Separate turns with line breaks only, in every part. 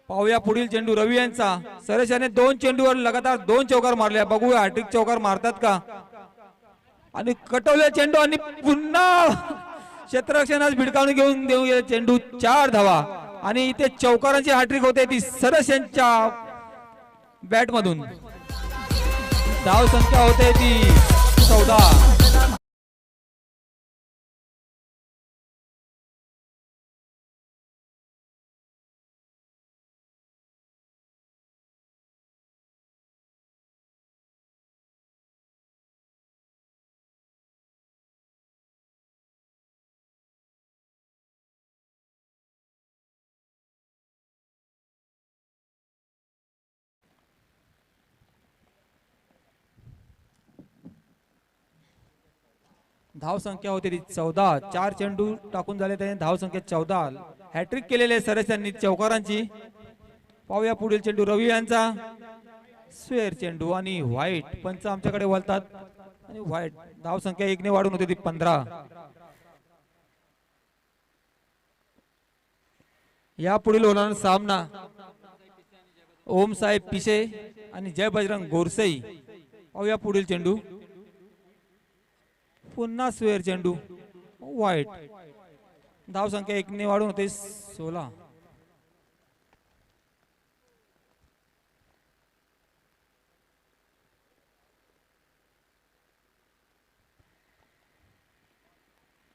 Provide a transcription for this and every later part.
पाहूया पुढील चेंडू रवी यांचा. सरस याने 2 चेंडूवर लगातार 2 चौकार मारल्या. बघूया हॅट्रिक चौकार मारतात का. आणि कटवले चेंडू आणि पुन्हा क्षेत्ररक्षणास भिडकावून घेऊन देऊ चेंडू. 4 धावा आणि इथे चौकारांची हॅट्रिक होते ती सरस यांच्या बॅट मधून. धाव संख्या होते ती 14. धाव संख्या होती ती 14. 4 चेंडू टाकून झाले त्याने धाव संख्या 14. हॅट्रिक केलेले सरस यांनी चौकारांची. पाहूया पुढील चेंडू रवी यांचा. स्क्वेअर चेंडू आणि व्हाईट. पंच आमच्याकडे वळतात आणि व्हाईट. धाव संख्या 1 ने वाढून होती ती 15. या पुढील होणारा सामना ओम साहेब पिसे आणि जय बजरंग गोरसई. पाहूया पुढील चेंडू. पुन्हा स्क्वेअर चेंडू व्हाईट. धाव संख्या 1 ने वाढून होते 16.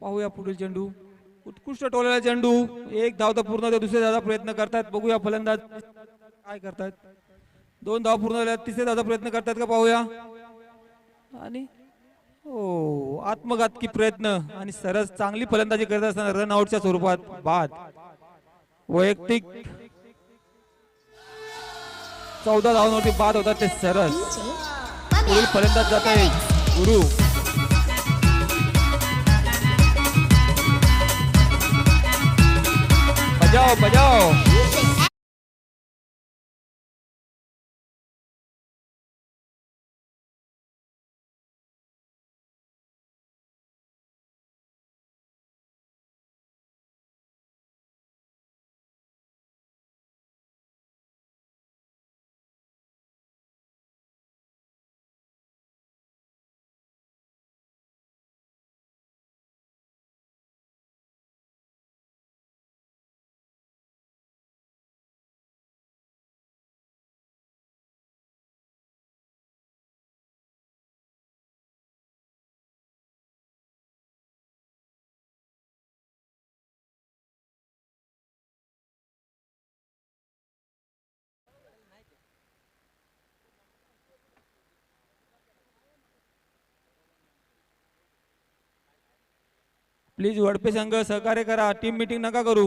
पाहूया पुढील चेंडू. उत्कृष्ट टोलेला चेंडू. 1 धाव तर पूर्ण होते. दुसरे धावाचा प्रयत्न करतात. बघूया फलंदाज काय करतात. 2 धाव पूर्ण झाल्या. तिसरे धावाचा प्रयत्न करतात का पाहूया. आणि हो आत्मघातकी प्रयत्न आणि सरस चांगली फलंदाजी करत असताना रन आउटच्या स्वरूपात बाद. वैयक्तिक 14 धावांवरती बाद होतात ते सरस. पुढील फलंदाज जात आहे गुरु. बजाव बजाव. प्लीज वडपे संघ सहकार्य करा. टीम मीटिंग नका करू.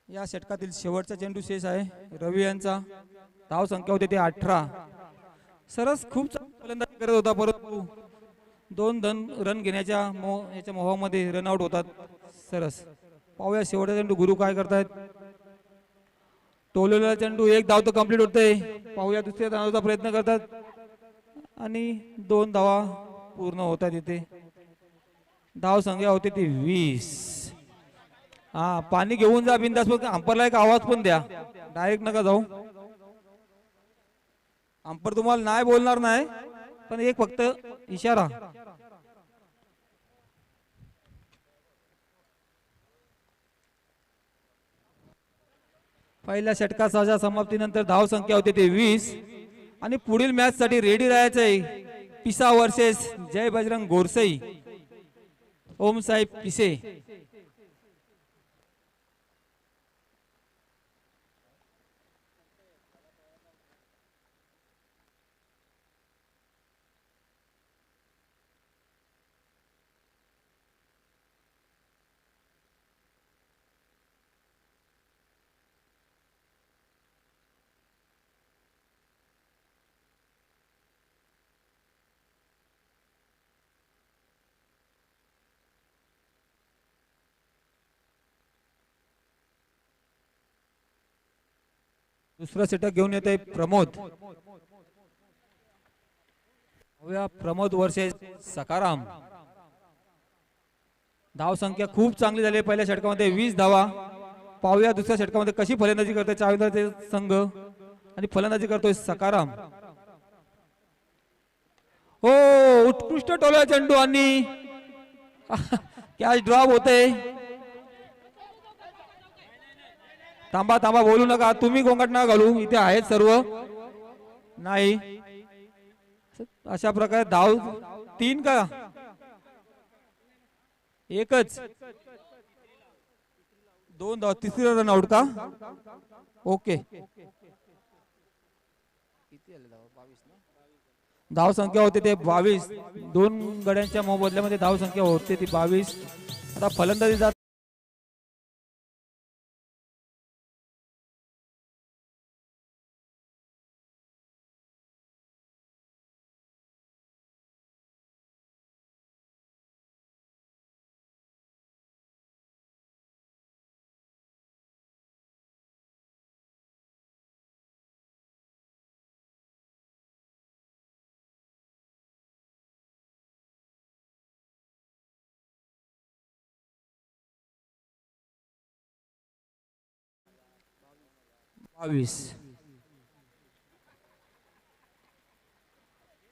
या षटकातील शेवटचा चेंडू शेष आहे रवी यांचा. धाव संख्या होती ते 18. सरस खूप फलंदाजी करत होता परंतु 2 रन घेण्याच्या याच्या मोहामध्ये रन आउट होतात सरस. पाहूया शेवटचा चेंडू गुरु काय करतायत. टोलेला चेंडू 1 धाव तर कंप्लीट होते. पाहूया दुसऱ्या धावाचा प्रयत्न करतात आणि 2 धावा पूर्ण होतात इथे. धाव संख्या होती ती 20. हा पाणी घेऊन जा बिंदास. फक्त अंपरला एक आवाज पण द्या. डायरेक्ट नका जाऊ. अंपर तुम्हाला नाही बोलणार नाही पण एक फक्त इशारा. पहिल्या षटकाच्या समाप्तीनंतर धाव संख्या होती ती 20 आणि पुढील मॅच साठी रेडी राहायचं आहे. पिसा वर्सेस जय बजरंग गोरसई. ओम साहेब पिसे. दुसरा षटक घेऊन येत आहे प्रमोद. प्रमोद वर्सेस सकाराम. धाव संख्या खूप चांगली झाली पहिल्या षटकामध्ये 20 धावा. पाहूया दुसऱ्या षटकामध्ये कशी फलंदाजी करतोय चाविंद्रचे संघ आणि फलंदाजी करतोय सकाराम. हो उत्कृष्ट टोला चेंडू आणि कॅच ड्रॉप होते. थांबा थांबा बोलू नका तुम्ही गोंगाट नका घालू इथे आहेत सर्व. नाही अशा प्रकारे धाव 3 का एकच 2 धाव तिसरी रन आउट का. ओके धाव संख्या होते ते 22. 2 गड्यांच्या मोबदल्यामध्ये धाव संख्या होते ती 22. आता फलंदाजी जात 22.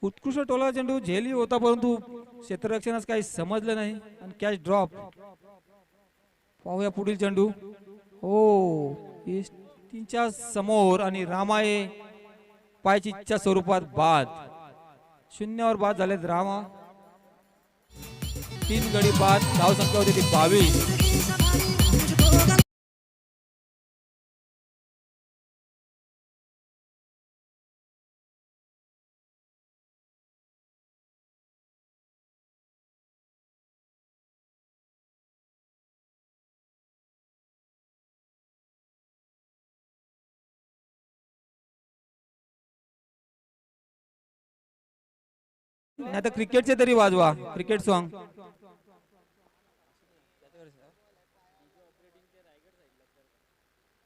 उत्कृष्ट टोला चेंडू झेली होता परंतु क्षेत्ररक्षणास काही समजलं नाही आणि कॅच ड्रॉप. पाहूया पुढील चेंडू. हो तीनच्या समोर आणि रामाये पायचीच्या स्वरूपात बाद. 0वर बाद झाले रामा. 3 गडी बाद. धाव संख्या होती ती 22. नाही तर क्रिकेटचे तरी वाजवा क्रिकेट सॉन्ग.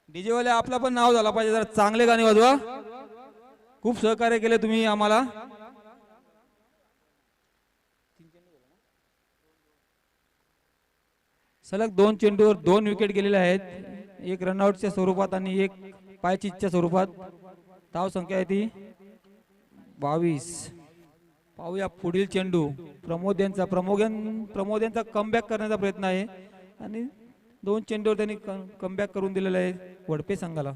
डीजे वाले आपला पण नाव झाला पाहिजे जरा चांगले गाणे वाजवा. खूप सहकार्य केले तुम्ही आम्हाला. सलग 2 चेंडूवर 2 विकेट गेलेले आहेत. एक रनआउटच्या स्वरूपात आणि एक पायचीच्या स्वरूपात. धाव संख्या आहे ती 22. पाहूया पुढील चेंडू. प्रमोद यांचा कमबॅक करण्याचा प्रयत्न आहे आणि 2 चेंडूवर त्यांनी कमबॅक करून दिलेला आहे वडपे संघाला.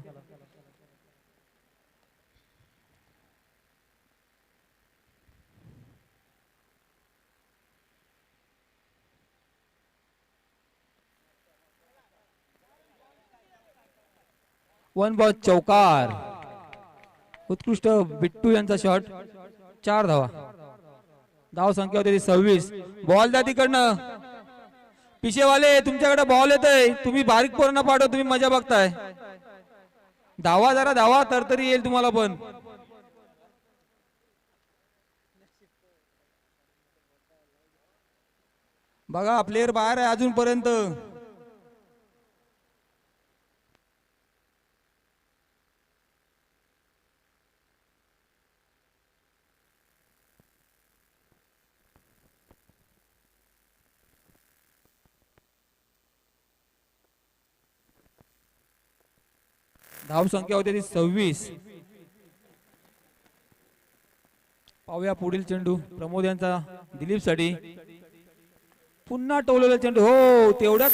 वन बॉल चौकार. उत्कृष्ट बिट्टू यांचा शॉट. 4 धावा. धाव संख्या होती 26. बॉल द्या तिकडनं. पिशेवाले तुमच्याकडे बॉल येतोय. तुम्ही बारीक पोरांना पाठव तुम्ही मजा बघताय. धावा जरा धावा तरतरी येईल तुम्हाला पण. बघा प्लेयर बाहेर आहे अजूनपर्यंत. धाव संख्या होती ती 26. पाहूया पुढील चेंडू. प्रमोद यांचा दिलीप साठी. पुन्हा टोललेला चेंडू. हो तेवढ्याच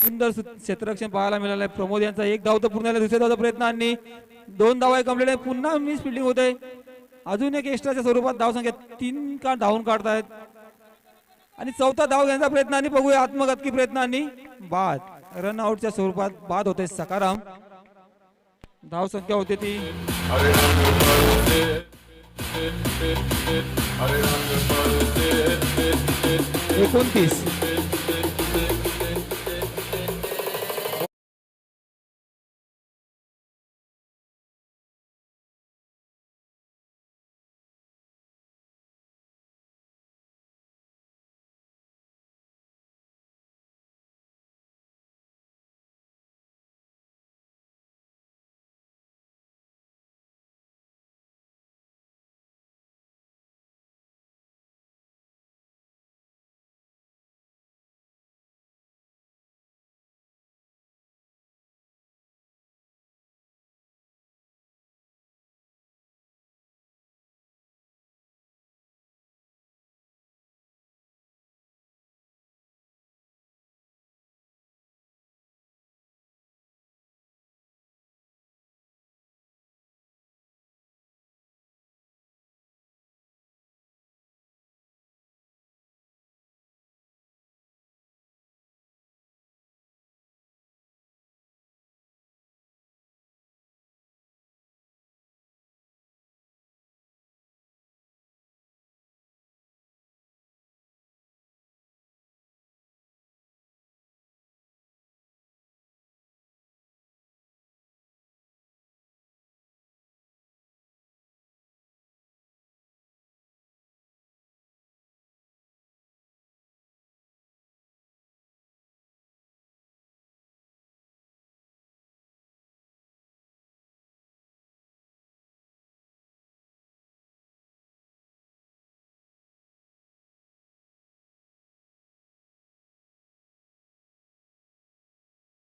सुंदर क्षेत्ररक्षण पाहायला मिळालंय. प्रमोद यांचा 1 धाव तर पूर्ण झाला. दुसऱ्या धावचा प्रयत्न आणि 2 धावा कंप्लीट आहे. पुन्हा मिस फिल्डिंग होते. अजून एक एक्स्ट्राच्या स्वरूपात धाव संख्या 3 का धावून काढतायत आणि 4था धाव घेण्याचा प्रयत्न आणि बघूया आत्मघातकी प्रयत्न आणि बाद. रन आउटच्या स्वरूपात बाद होते सकाराम. धाव संख्या होते ती 29.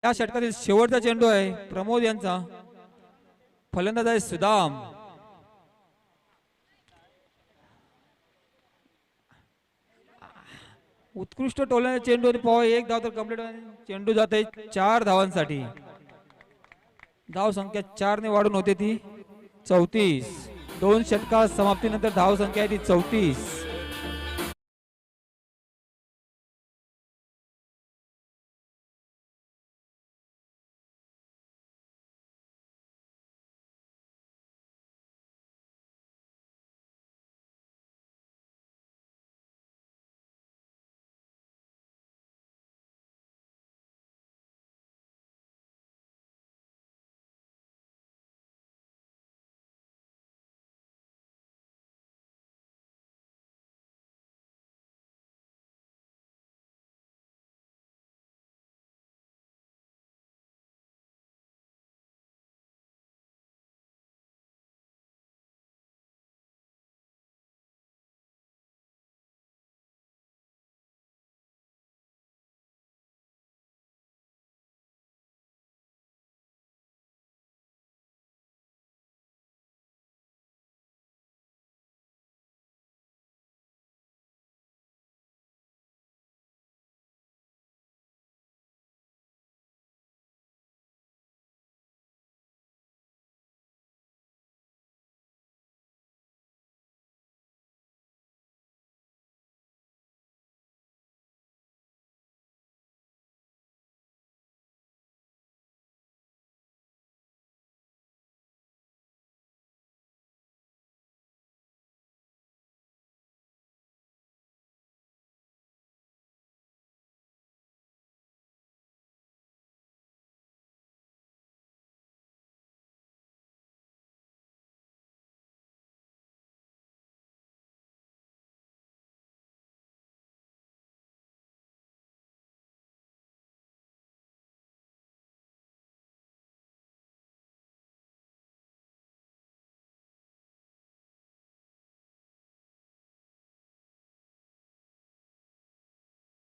या षटकातील शेवटचा चेंडू आहे प्रमोद यांचा. फलंदाज आहे सुदाम. उत्कृष्ट टोलण्याचा चेंडू आणि पाव एक धाव तर कंप्लीट. चेंडू जात आहे 4 धावांसाठी. धाव संख्या 4 ने वाढून होते ती 34. 2 षटका समाप्तीनंतर धाव संख्या आहे ती 34.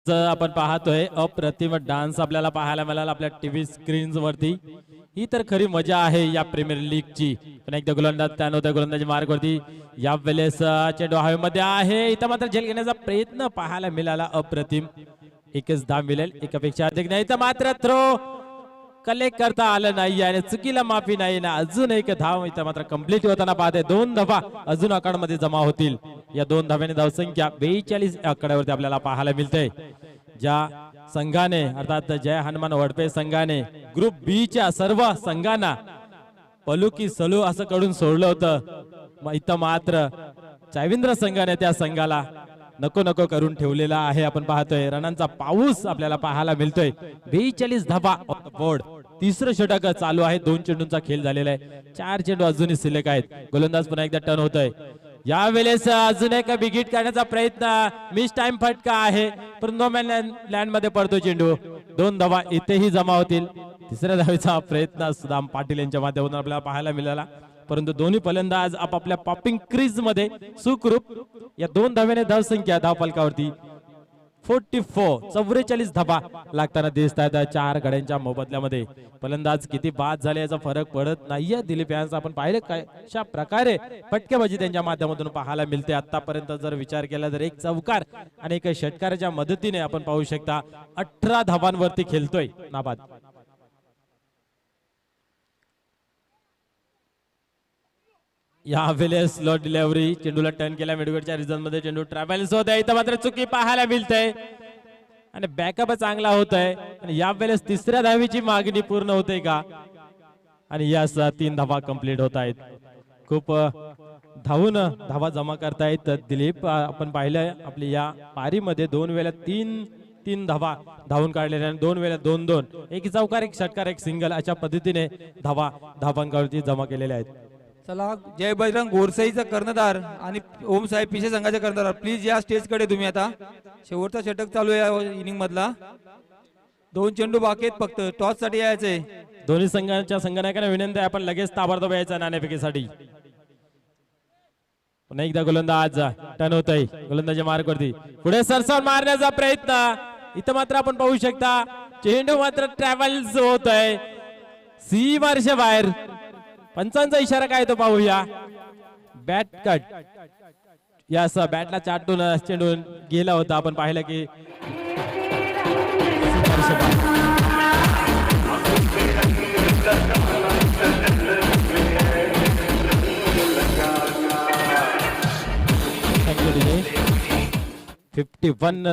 आपण पाहतोय अप्रतिम डान्स आपल्याला पाहायला मिळाला आपल्या टीव्ही स्क्रीन्स वरती. ही तर खरी मजा आहे या प्रीमियर लीग ची. पण एकदा गोलंदाज त्यान होत्या गोलंदाजी मार्ग वरती. या वेळेस चेंडू हवेमध्ये आहे. इथं मात्र झेल घेण्याचा प्रयत्न पाहायला मिळाला अप्रतिम. एकच धाव मिळेल एकापेक्षा अधिक नाही. तर मात्र थ्रो कलेक्ट करता आलं नाही आणि चुकीला माफी नाही ना. अजून एक धाव इथं मात्र कंप्लीट होताना पाहते. 2 धावा अजून आकड्यामध्ये जमा होतील. या 2 धाव्याने धावसंख्या 42 आकड्यावरती आपल्याला पाहायला मिळते. ज्या संघाने अर्थात जय हनुमान वडपे संघाने ग्रुप बी च्या सर्व संघांना पलू की सलू असं कडून सोडलं होतं, इथं मात्र चायविंद्र संघाने त्या संघाला नको नको करून ठेवलेला आहे. आपण पाहतोय रनांचा पाऊस आपल्याला पाहायला मिळतोय. 42 धावा बोर्ड. तिसरं षटक चालू आहे. 2 चेंडूंचा खेळ झालेला आहे. 4 चेंडू अजूनही शिल्लक आहेत. गोलंदाज पुन्हा एकदा टर्न होतोय. या वेळेस अजून एक बिगिट करण्याचा प्रयत्न. मिस टाइम फटका आहे पण नो मॅन लँड मध्ये पडतो चेंडू. 2 धावा इथेही जमा होतील. तिसऱ्या धावेचा प्रयत्न सुदाम पाटील यांच्या माध्यमातून आपल्याला पाहायला मिळाला. परंतु दोन्ही फलंदाज आपापल्या पॉपिंग क्रीज मध्ये सुखरूप. या 2 धाव्याने धावसंख्या धावफलकावरती 44 धावा लागताना दिसत आहेत 4 गड्यांच्या मोबदल्यामध्ये. फलंदाज किती बाद झाले याचा फरक पडत नाहीये. दिलीप यांचा आपण पाहिलं कशा प्रकारे फटकेबाजी त्यांच्या माध्यमातून पाहायला मिळते. आतापर्यंत जर विचार केला तर एक चौकार आणि एक षटकाराच्या मदतीने आपण पाहू शकता 18 धावांवरती खेळतोय नाबाद. या वेळेस स्लो डिलिव्हरी. चेंडूला टर्न केला मिडविकेटच्या रिजन मध्ये. चेंडू ट्रॅव्हल्स होत आहे. इथं मात्र चुकी पाहायला मिळते आणि बॅकअप चांगला होत आहे. आणि या वेळेस तिसऱ्या धावीची मागणी पूर्ण होते का? आणि यास 3 धावा कंप्लीट होत आहेत. खूप धावून धावा जमा करतायत दिलीप. आपण पाहिलं आपली या पारीमध्ये 2 वेळा 3 धावा धावून काढलेल्या. 2 वेळा 2-2. एक चौकार एक षटकार एक सिंगल अशा पद्धतीने धावा धावांकावरती जमा केलेल्या आहेत.
चला जय बजरंग गोरसाईचा कर्णधार आणि ओम साहेब पिशे संघाचे कर्णधार प्लीज या स्टेज कडे तुम्ही. आता शेवटचा षटक चालू आहे इनिंग मधला. 2 चेंडू बाकी आहेत फक्त. टॉस साठी यायचे.
दोन्ही संघांच्या संघनायकांना विनंती आहे आपण लगेच ताबडतोब यायचा नाणेफेकीसाठी. पुन्हा एकदा गोलंदाज टर्न होत आहे. गोलंदाजी मार्ग वरती पुढे सरसावून मारण्याचा प्रयत्न. इथं मात्र आपण पाहू शकता चेंडू मात्र ट्रॅव्हल्स होत आहे सीमारेषे बाहेर. पंचांचा इशारा काय तो पाहूया. Bat cut. यास बॅटला चाटून चेंडू गेला होता. आपण पाहिलं की सीमारेषे बाहेर. Thank you, DJ. 51.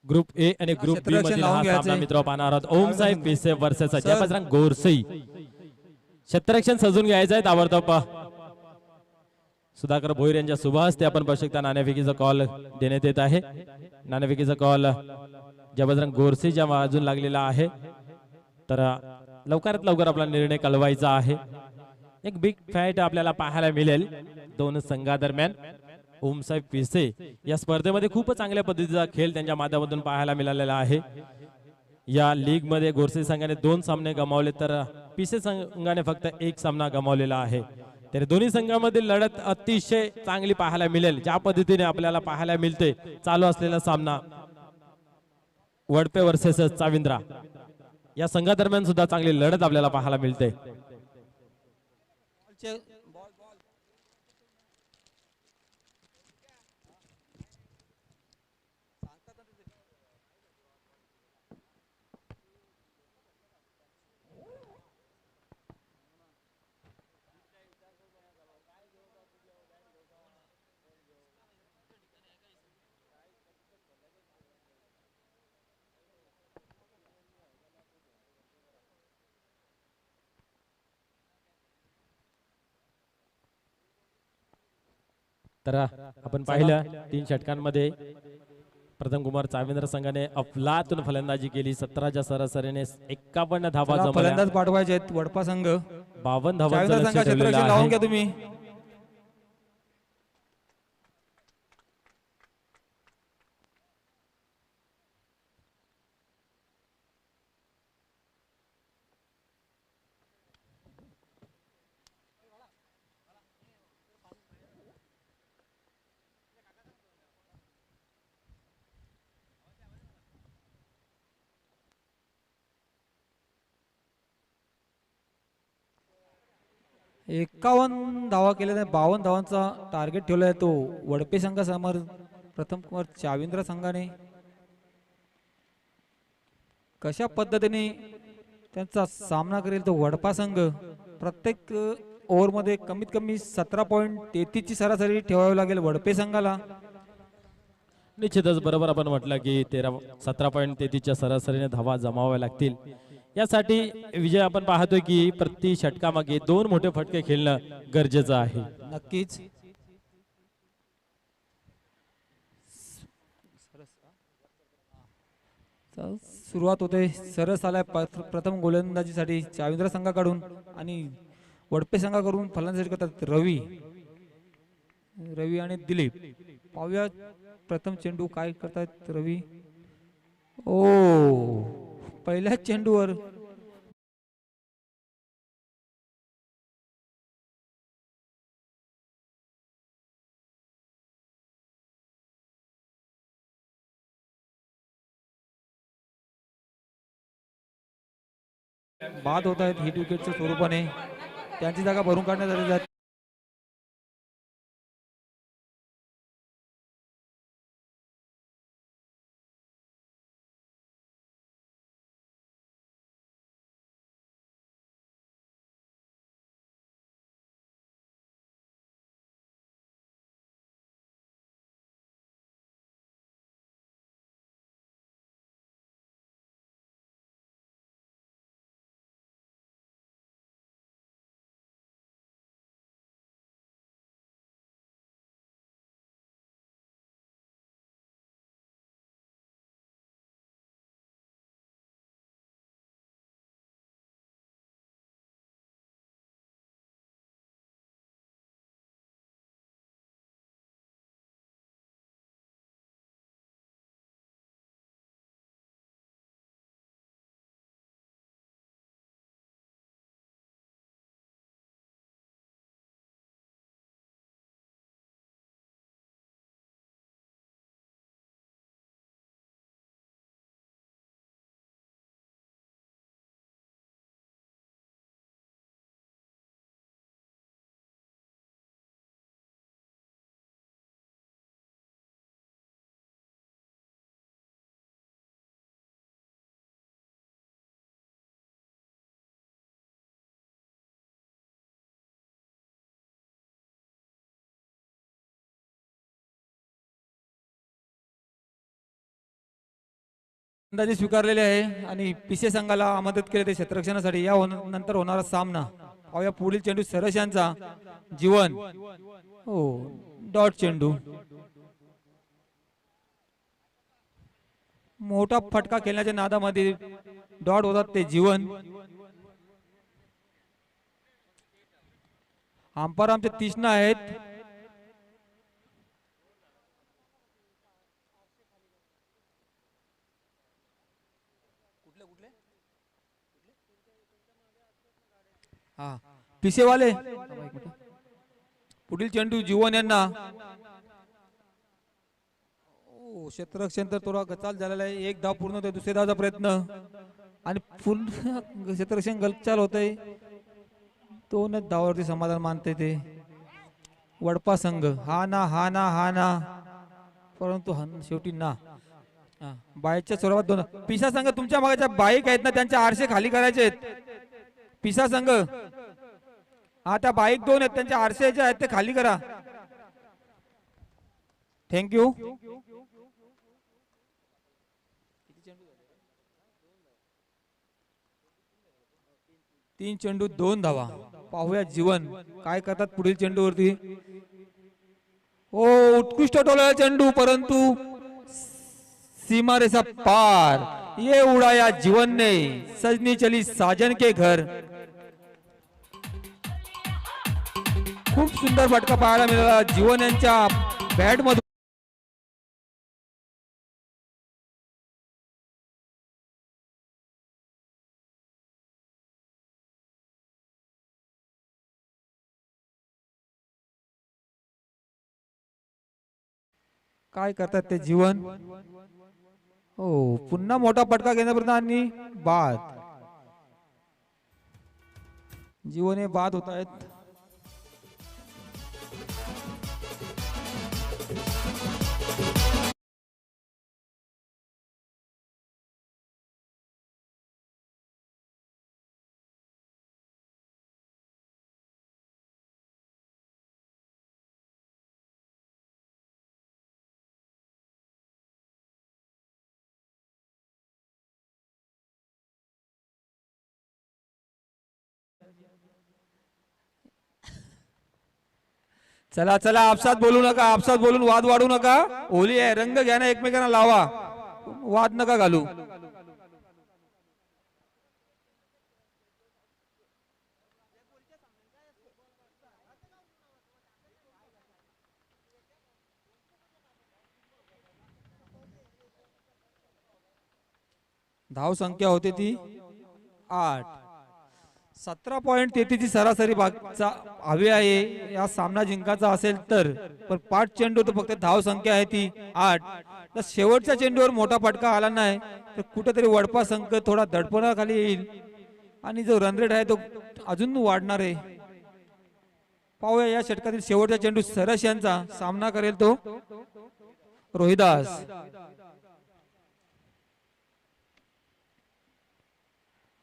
Group A आणि ग्रुप बी
क्षेत्ररक्षण
मधील
लावून
हा
घ्यायचंय.
सामना मित्र पाहणार आहोत. ओम साहेब पिसे वर्सेस
सर.
जयबजरंग गोरसई. क्षेत्ररक्षण सजून घ्यायचं आहे ताबडतोब. सुधाकर भोईर यांच्या शुभ हस्ते आपण पाहू शकता नाणेफेकीचा कॉल देण्यात येत आहे. नाणेफेकीचा कॉल जयबजरंग गोरसेच्या बाजून लागलेला आहे. तर लवकरात लवकर आपला निर्णय कळवायचा आहे. एक बिग फाईट आपल्याला पाहायला मिळेल दोन संघादरम्यान. ओमसाहेब पिसे या स्पर्धेमध्ये खूप चांगल्या पद्धतीचा खेळ त्यांच्या माध्यमातून पाहायला मिळालेला आहे. या लीग मध्ये गोरसे संघाने 2 सामने गमावले तर पिसे संघाने फक्त 1 सामना गमावलेला आहे. तर दोन्ही संघामधील लढत अतिशय चांगली पाहायला मिळेल. ज्या पद्धतीने आपल्याला पाहायला मिळते चालू असलेला सामना वडपे वर्सेस चाविंद्रा या संघादरम्यान सुद्धा चांगली लढत आपल्याला पाहायला मिळते. तर आपण पाहिलं 3 षटकांमध्ये प्रथम कुमार चाविंद्र संघाने अफलातून फलंदाजी केली. 17च्या सरासरीने 51 धावा
चला,
जमवल्या.
फलंदाज पाठवायचे आहेत वडपा संघ.
52 धावांचं
चाविंद्र
लक्ष्य
संघ
ठेवलेलं
क्षेत्ररक्षण लावून
आहे.
घ्या तुम्ही. एकावन्न धावा केल्या, 52 धावांचा टार्गेट ठेवला आहे तो वडपे संघासमोर. प्रथम कुमार चाविंद्र संघाने कशा पद्धतीने त्यांचा सामना करेल तो वडपा संघ. प्रत्येक ओव्हरमध्ये कमीत कमी 17.33 ची सरासरी ठेवावी लागेल वडपे संघाला.
निश्चितच बरोबर आपण म्हटलं की 17.33 च्या सरासरीने धावा जमाव्या लागतील. यासाठी विजय आपण पाहतोय की प्रति षटकामागे 2 मोठे फटके खेळणं गरजेचं आहे.
नक्कीच. सुरुवात होते, सरस आलाय प्रथम गोलंदाजीसाठी चाविंद्र संघाकडून आणि वडपे संघाकडून फलंदाजी करतात रवी आणि दिलीप. पाहूया प्रथम चेंडू काय करतात रवी. ओ, पहिल्याच चेंडूवर बाद होत आहेत हिट विकेटच्या स्वरूपाने. त्यांची जागा भरून काढण्यात आली आहे. फलंदाजी स्वीकारलेली आहे आणि पिसे संघाला मदत केली ते क्षेत्ररक्षणासाठी. या नंतर होणारा सामना पाहूया. पुढील चेंडू सरस यांचा जीवन. हो, डॉट चेंडू. मोठा फटका खेळण्याच्या नादामध्ये डॉट होतात ते जीवन. अंपायर आमचे तीक्ष्ण आहेत. हा, पिसेवाले. पुढील चेंडू जीवन यांना. क्षेत्ररक्षण तर थोडा गचाल झालेला आहे. एक धाव पूर्ण होते, दुसऱ्या धावचा प्रयत्न आणि पुन्हा क्षेत्ररक्षण गलचाल होतंय. 2 धावावरती समाधान मानते ते वडपा संघ. हा ना परंतु शेवटी ना. बाईकच्या स्वरूपात 2. पिसा संघ तुमच्या मागाच्या बाईक आहेत ना, त्यांचे आरसे खाली करायचे आहेत. पिसा संघ, हा त्या बाईक 2 आहेत, त्यांचे आरसे जे आहेत ते खाली करा. थँक्यू. 3 चेंडू 2 धावा. पाहूया जीवन काय करतात पुढील चेंडूवरती. हो उत्कृष्ट टोलला चेंडू, परंतु सीमारेषा पार. ये उड़ाया जीवन ने, सजनी चली साजन के घर. खूप सुंदर फटका पाहायला मिळाला जीवन यांच्या बॅट मधून. काय करतात ते जीवन. हो पुन्हा मोठा फटका घेण्यापर्यंत आणि बाद. जीवन हे बाद होत आहेत. चला चला आपसात बोलू नका, आपसात बोलून वाद वाढू नका. होली आहे, रंग घ्या ना, एकमेकांना लावा, वाद नका घालू. धाव संख्या होती ती 8. 17.33 ची सरासरी हवी आहे या सामना जिंकायचा असेल तर. पण 5 चेंडू तर फक्त धाव संख्या आहे ती 8. तर शेवटच्या चेंडूवर मोठा फटका आला नाही तर कुठेतरी वडपा संघ थोडा दडपणाखाली येईल आणि जो रन रेट आहे तो अजून वाढणार आहे. पाहूया या षटकातील शेवटचा चेंडू सरस यांचा सामना करेल तो रोहिदास.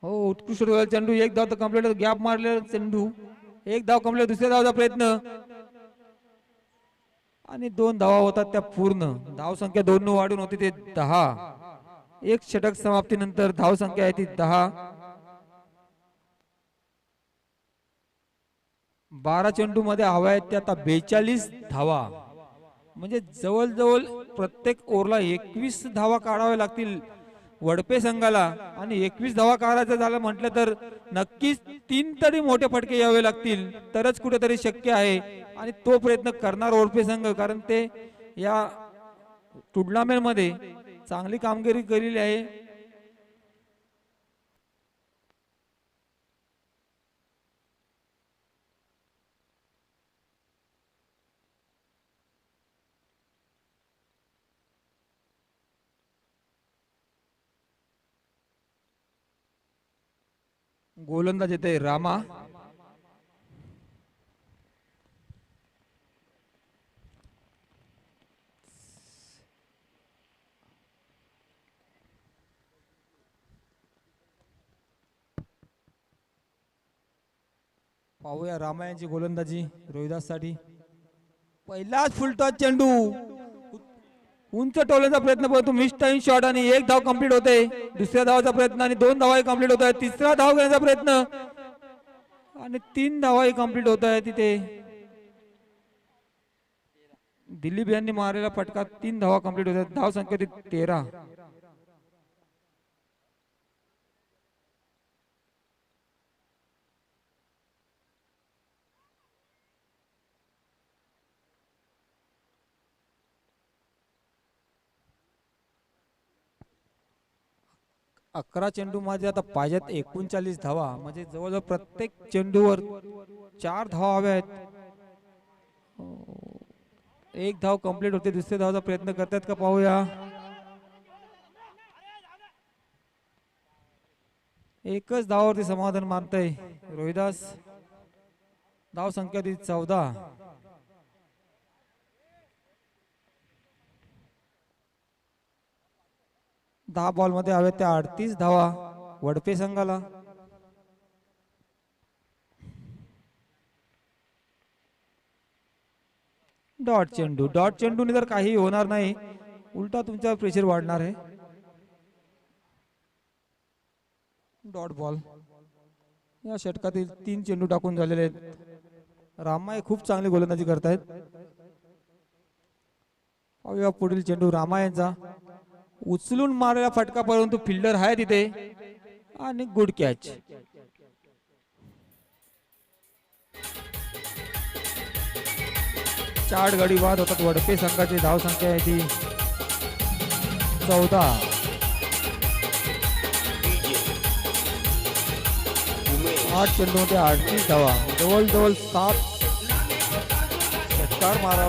हो उत्कृष्ट चेंडू, एक धाव तर कंप्लीट, गॅप मारलेला चेंडू, एक धाव कंप्लीट. दुसऱ्या धावचा प्रयत्न आणि 2 धावा होतात त्या पूर्ण. धाव संख्या 2 न वाढून होती ते 10. एक षटक समाप्तीनंतर धाव संख्या आहे ती 10. 12 चेंडू मध्ये हवा आहेत त्या आता 42 धावा. म्हणजे जवळजवळ प्रत्येक ओव्हरला 21 धावा काढाव्या लागतील वडपे संघाला. आणि 21 धावा काढायचं झालं म्हटलं तर नक्कीच 3 तरी मोठे फटके यावे लागतील तरच कुठेतरी शक्य आहे. आणि तो प्रयत्न करणार वडपे संघ, कारण ते या टुर्नामेंट मध्ये चांगली कामगिरी केलेली आहे. गोलंदाज येते रामा. पाहूया रामा यांची गोलंदाजी रोहिदास साठी. पहिलाच फुलटॉस चेंडू, उंच टोलण्याचा प्रयत्न परंतु मिस टाइम शॉट आणि 1 धाव कंप्लीट होते. दुसऱ्या धावाचा प्रयत्न आणि 2 धावाही कंप्लीट होत आहेत. तिसरा धाव घेण्याचा प्रयत्न आणि 3 धावाही कंप्लीट होत आहे. तिथे दिलीप यांनी मारलेला फटका 3 धावा कंप्लीट होत आहेत. धाव संख्या 13. अकरा चेंडू मध्ये आता पाहिजेत 39 धावा. म्हणजे जवळजवळ प्रत्येक चेंडूवर 4 धावा हव्या आहेत. 1 धाव कंप्लीट होते. दुसऱ्या धावाचा प्रयत्न करतात का पाहूया. एकच धावावरती समाधान मानतय रोहिदास. धाव संख्या 14. 10 बॉल मध्ये हवे त्या 38 धावा वडपे संघाला. डॉट चेंडू, डॉट चेंडूने तर काही होणार नाही, उलटा तुमचा प्रेशर वाढणार आहे. Dot ball. या षटकातील 3 चेंडू टाकून झालेले आहेत. रामा खूप चांगली गोलंदाजी करतायत. पाहूया पुढील चेंडू रामा यांचा उचलून मारलेला फटका, परंतु फिल्डर आहे तिथे आणि गुड कॅच. चार गडी बाद होतात. वडके संघाची धाव संख्या आहे ती 14. आठ चेंडूमध्ये 38 धावा, जवळजवळ 7 षटकार मारा.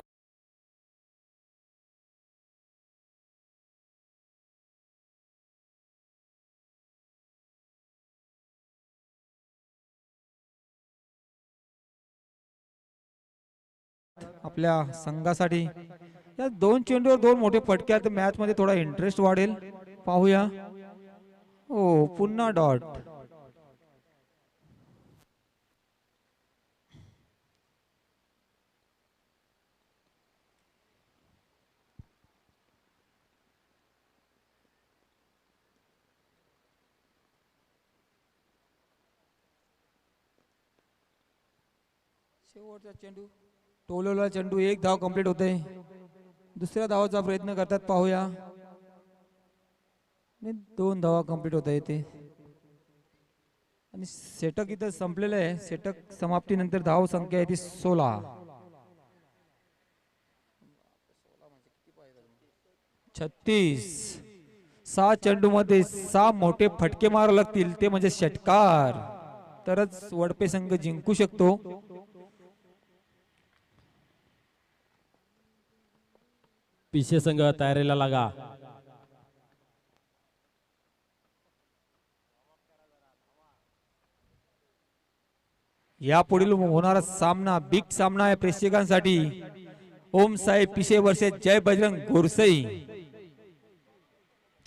आपल्या संघासाठी या 2 चेंडूवर 2 मोठे फटके आहेत. मॅच मध्ये थोडा इंटरेस्ट वाढेल. पाहूया. हो, पुन्हा डॉट. शेवटचा चेंडू, टोलवला चेंडू, 1 धाव कंप्लीट होते. दुसऱ्या धावाचा प्रयत्न करतात. पाहूया. 2 धावा कंप्लीट होता येते आणि षटक इथं संपलेलं आहे. षटक समाप्तीनंतर धाव संख्या आहे ती 16. 36. 6 चेंडू मध्ये 6 मोठे फटके मारावे लागतील, ते म्हणजे षटकार, तरच वडपे संघ जिंकू शकतो.
पिशे संघ तयारीला लागा.
या पुढील होणारा सामना बिग सामना आहे प्रेक्षकांसाठी. ओम साहेब पिशे वर्षे जय बजरंग गोरसई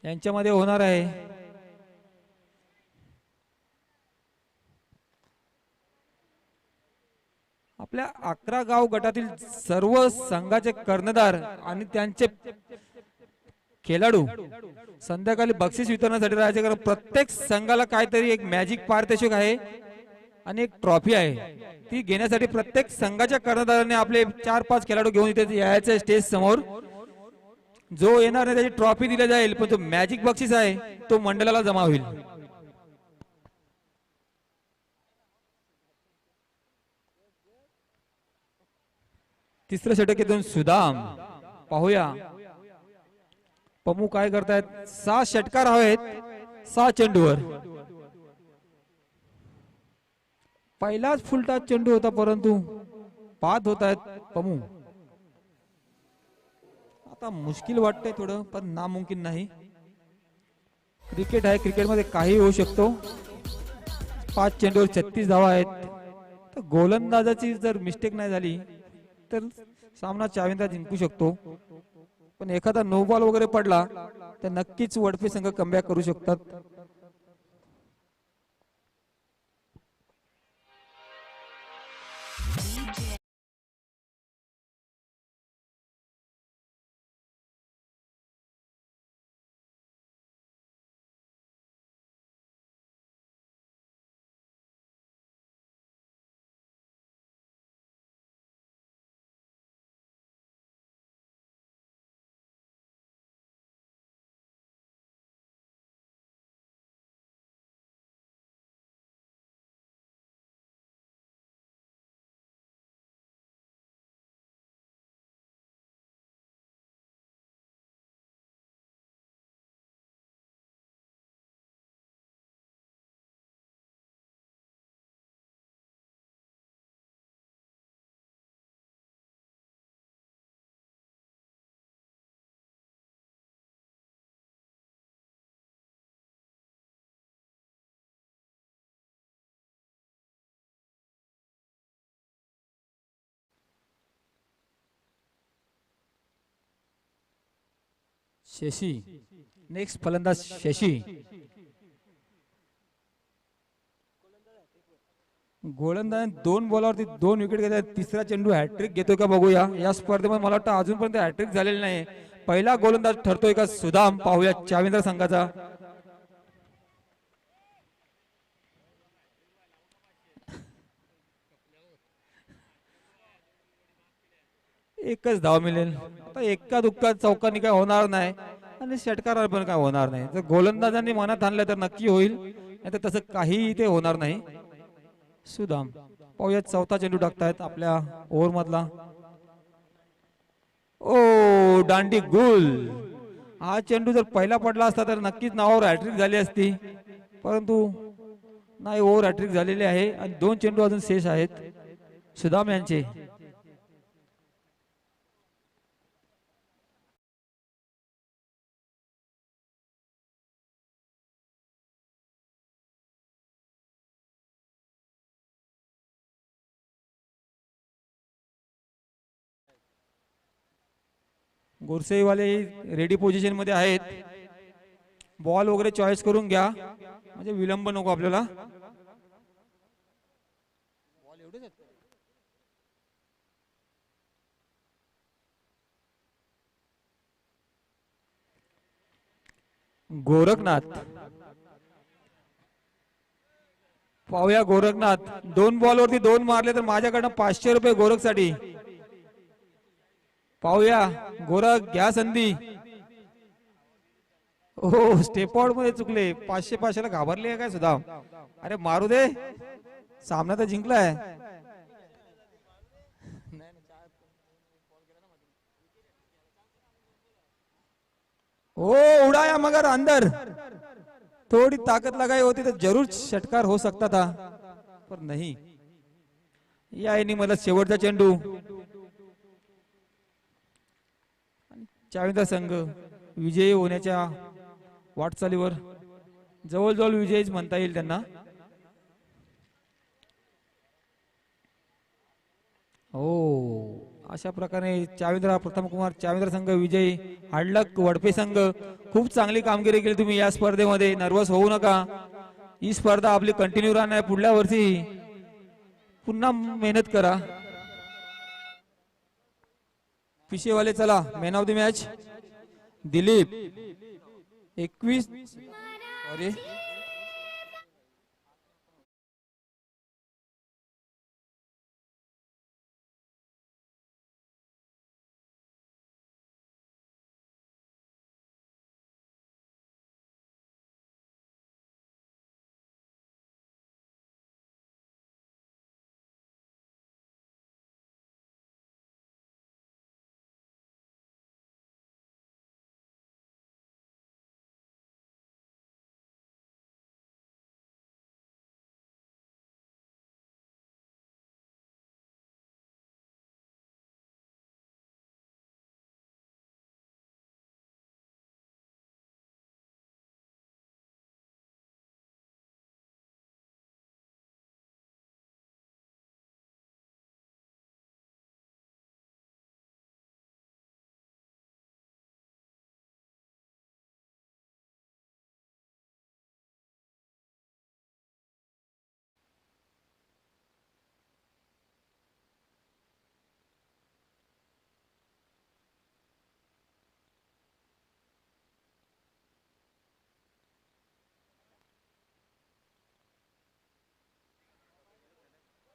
यांच्यामध्ये होणार आहे. आपल्या 11 गाव गटातील सर्व संघाचे कर्णधार आणि त्यांचे खेळाडू संध्याकाळी बक्षीस वितरणासाठी राहायचे, कारण प्रत्येक संघाला काहीतरी एक मॅजिक पारितोषिक आहे आणि एक ट्रॉफी आहे. ती घेण्यासाठी प्रत्येक संघाच्या कर्णधाराने आपले 4-5 खेळाडू घेऊन इथे यायचे स्टेज समोर. जो येणार नाही त्याची ट्रॉफी दिली जाईल, पण जो मॅजिक बक्षीस आहे तो मंडळाला जमा होईल. तिसरं षटक येथून सुदाम. पाहूया पमू काय करतायत. 6 षटकार हवेत 6 चेंडूवर. पहिलाच फुलटा चेंडू होता, परंतु बाद होत आहेत पमू. आता मुश्किल वाटतंय थोडं, पण नामुमकिन नाही. क्रिकेट आहे, क्रिकेटमध्ये काही होऊ शकतो. 5 चेंडूवर 36 धावा आहेत. तर गोलंदाजाची जर मिस्टेक नाही झाली तर सामना चावींदा जिंकू शकतो, पण एखादा नो बॉल वगैरे पडला तर नक्कीच वडपे संघ कमबॅक करू शकतात. शशी नेक्स्ट फलंदाज शशी. गोलंदाज 2 बॉलावरती 2 विकेट घेतात. तिसरा चेंडू हॅट्रिक घेतोय का बघूया. या स्पर्धेमध्ये मला वाटतं अजूनपर्यंत हॅट्रिक झालेली नाही. पहिला गोलंदाज ठरतोय का सुदाम. पाहूया चाविंद्र संघाचा. एकच धाव मिळेल. आता एका दुक्का चौकांनी काय होणार नाही आणि षटकाराला पण काय होणार नाही. जर गोलंदाजांनी मनात आणलं तर नक्की होईल, नाही तर तसं काही ते होणार नाही. सुदाम पाहूया चौथा चेंडू टाकतायत आपल्या ओव्हर मधला. ओ दांडी गुल. हा चेंडू जर पहिला पडला असता तर नक्कीच नावावर हॅट्रिक झाली असती, परंतु नाही, ओव्हर हॅट्रिक झालेली आहे आणि 2 चेंडू अजून शेष आहेत सुदाम यांचे. गोरसेवाले रेडी पोझिशन मध्ये आहेत. बॉल वगैरे चॉईस करून घ्या म्हणजे विलंब नको आपल्याला. गोरखनाथ पाहूया. गोरखनाथ 2 बॉल वरती 2 मारले तर माझ्याकडनं 500 रुपये गोरखसाठी. पाहूया गोरख घ्या संधी. हो स्टेप आउट मध्ये चुकले. 500 ला घाबरले काय सुद्धा. अरे मारू दे, सामना तर जिंकलाय. ओ उड़ाया मगर अंदर. थोड़ी ताकत लगाई होती तो जरूर षटकार हो सकता था, पर नहीं. या इनिंग मला शेवटचा चेंडू. चाविंदा संघ विजयी होण्याच्या वाटचालीवर, जवळजवळ विजयीच म्हणता येईल त्यांना. हो अशा प्रकारे चाविंद्रा प्रथम कुमार चाविंद्रा संघ विजयी. हाडलक वडपे संघ खूप चांगली कामगिरी केली तुम्ही या स्पर्धेमध्ये. नर्वस होऊ नका, ही स्पर्धा आपली कंटिन्यू राहणार. पुढल्या वर्षी पुन्हा मेहनत करा. पिशेवाले चला man of the match Dilip. 21 sorry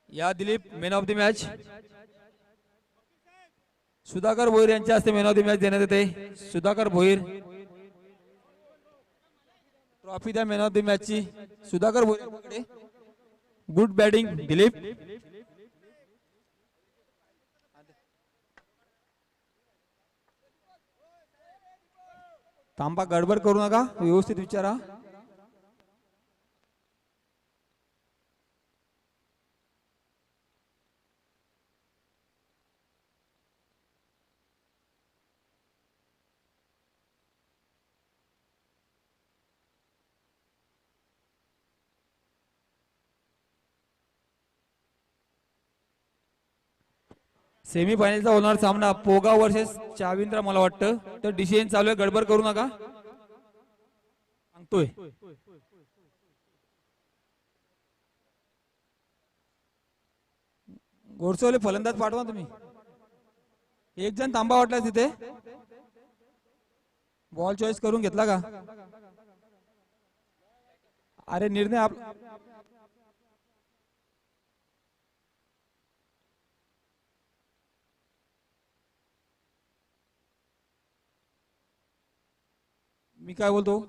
या Dilip man of the match. Sudhakar Bhoir यांच्या हस्ते मॅन ऑफ द मॅच देण्यात येते. सुधाकर भोईर ट्रॉफी द्या मॅन ऑफ द मॅच ची. Sudhakar Bhoir good batting Dilip. थांबा, गडबड करू नका, व्यवस्थित विचारा. सेमी फायनलचा होणार सामना पोगा वर्सेस चाविंद्रा. मला वाटतं तर डिसिजन चालू आहे, गडबड करू नका सांगतोय. गोडसेवाले फलंदाज पाठवा तुम्ही. एक जण थांबा वाटला तिथे. बॉल चॉईस करून घेतला का? अरे निर्णय आप मी काय बोलतो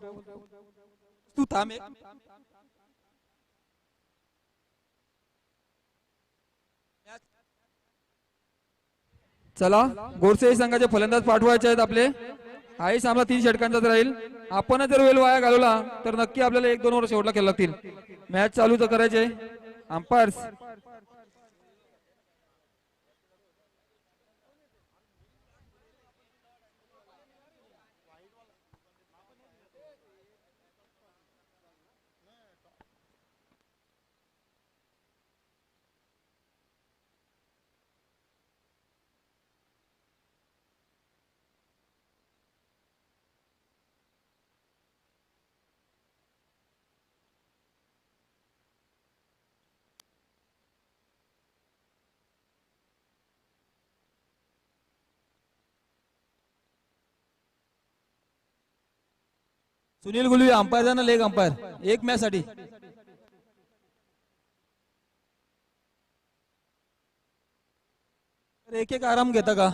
तू थांब एक. चला गोरसे संघाचे फलंदाज पाठवायचे आहेत आपले. हाही सामना 3 षटकांचाच राहील. आपण जर वेळ वाया घालवला तर नक्की आपल्याला 1-2 ओव्हर शेवटला खेळायला लागतील. मॅच चालू तर करायचे अंपायर्स. सुनील गुलवी अंपायर ना लेग अंपायर एक मॅच साठी. एक एक आराम घेता का?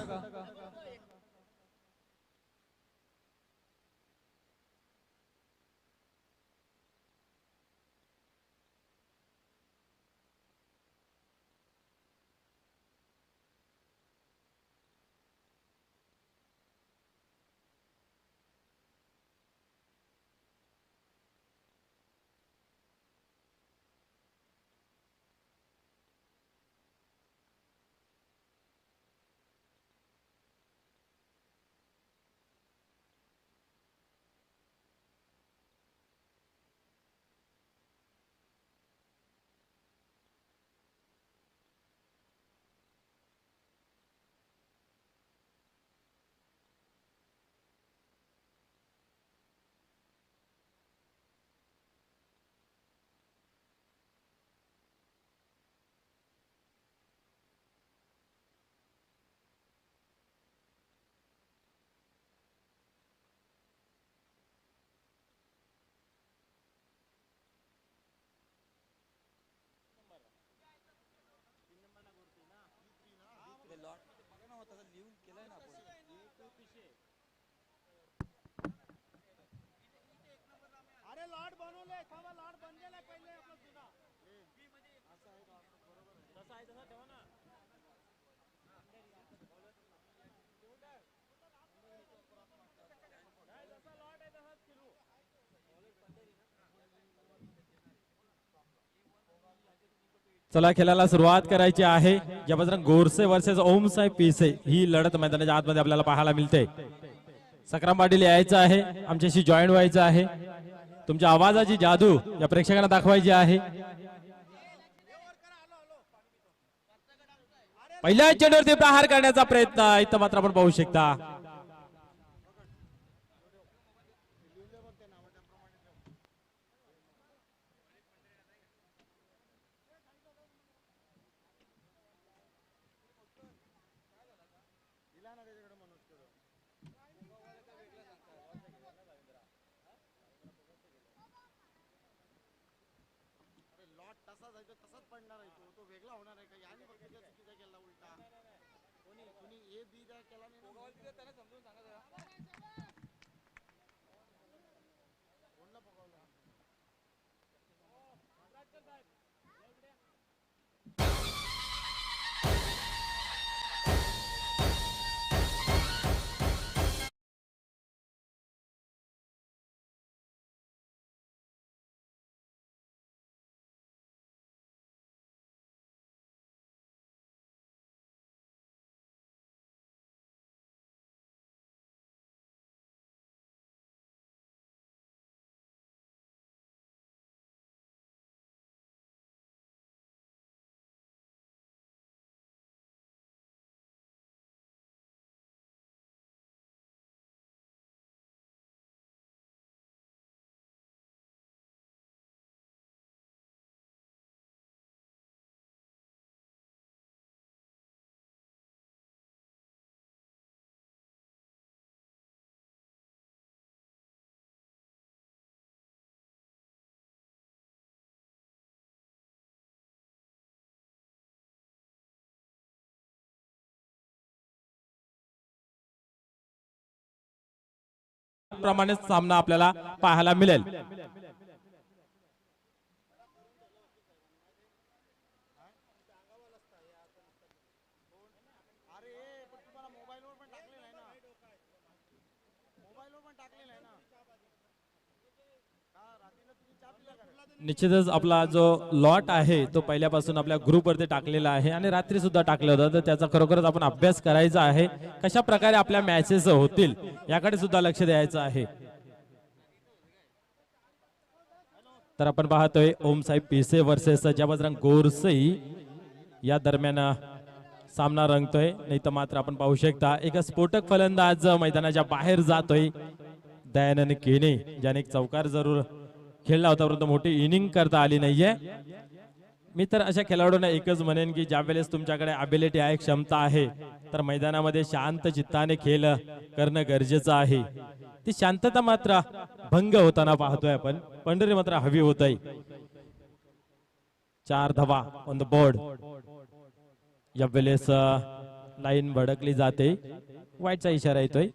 चला खेळायला सुरुवात करायची आहे. या बजरंग गोरसे वर्सेस ओम साहेब पिसे ही लढत मैदानाच्या आतमध्ये आपल्याला पाहायला मिळते. संग्राम पाटील यायचं आहे, आमच्याशी जॉईन व्हायचं आहे. तुमच्या आवाजाची जादू या प्रेक्षकांना दाखवायची आहे. पहिल्या चेंडूवरती प्रहार करण्याचा प्रयत्न इथं मात्र आपण पाहू शकता.
तसाच पडणार आहे तो वेगळा होणार आहे का याने फक्त चुकीचा केला उलटा कोणी ए बी केला नाही त्याला समजून सांगा.
प्रमाणे सामना आपल्याला पाहायला मिळेल.
अरे पण तुम्हाला मोबाईलवर पण टाकलेलं आहे ना, मोबाईलवर पण टाकलेलं आहे ना का रात्रीला तुम्ही चहा पिला का रे?
निश्चितच आपला जो लॉट आहे तो पहिल्यापासून आपल्या ग्रुपवरती टाकलेला आहे आणि रात्री सुद्धा टाकलं होतं. तर त्याचा खरोखरच आपण अभ्यास करायचा आहे. कशा प्रकारे आपल्या मॅचेस होतील याकडे सुद्धा लक्ष द्यायचं आहे. तर आपण पाहतोय ओम साई पिसे वर्सेस जयबजरंग गोरसई या दरम्यान सामना रंगतोय. नाही तर मात्र आपण पाहू शकता एक स्फोटक फलंदाज मैदानाच्या बाहेर जातोय. दयानंद केने ज्याने एक चौकार जरूर खेळला होता परंतु मोठी इनिंग करता आली नाहीये. मी तर अशा खेळाडूंना एकच म्हणेन की ज्या वेळेस तुमच्याकडे अबिलिटी आहे, क्षमता आहे, तर मैदानामध्ये शांत चित्ताने खेळ करणं गरजेचं आहे. ती शांतता मात्र भंग होताना पाहतोय आपण. पंढरी मात्र हवी होत आहे. 4 धावा ऑन द बोर्ड. या वेळेस लाईन भडकली जाते. वाईटचा इशारा येतोय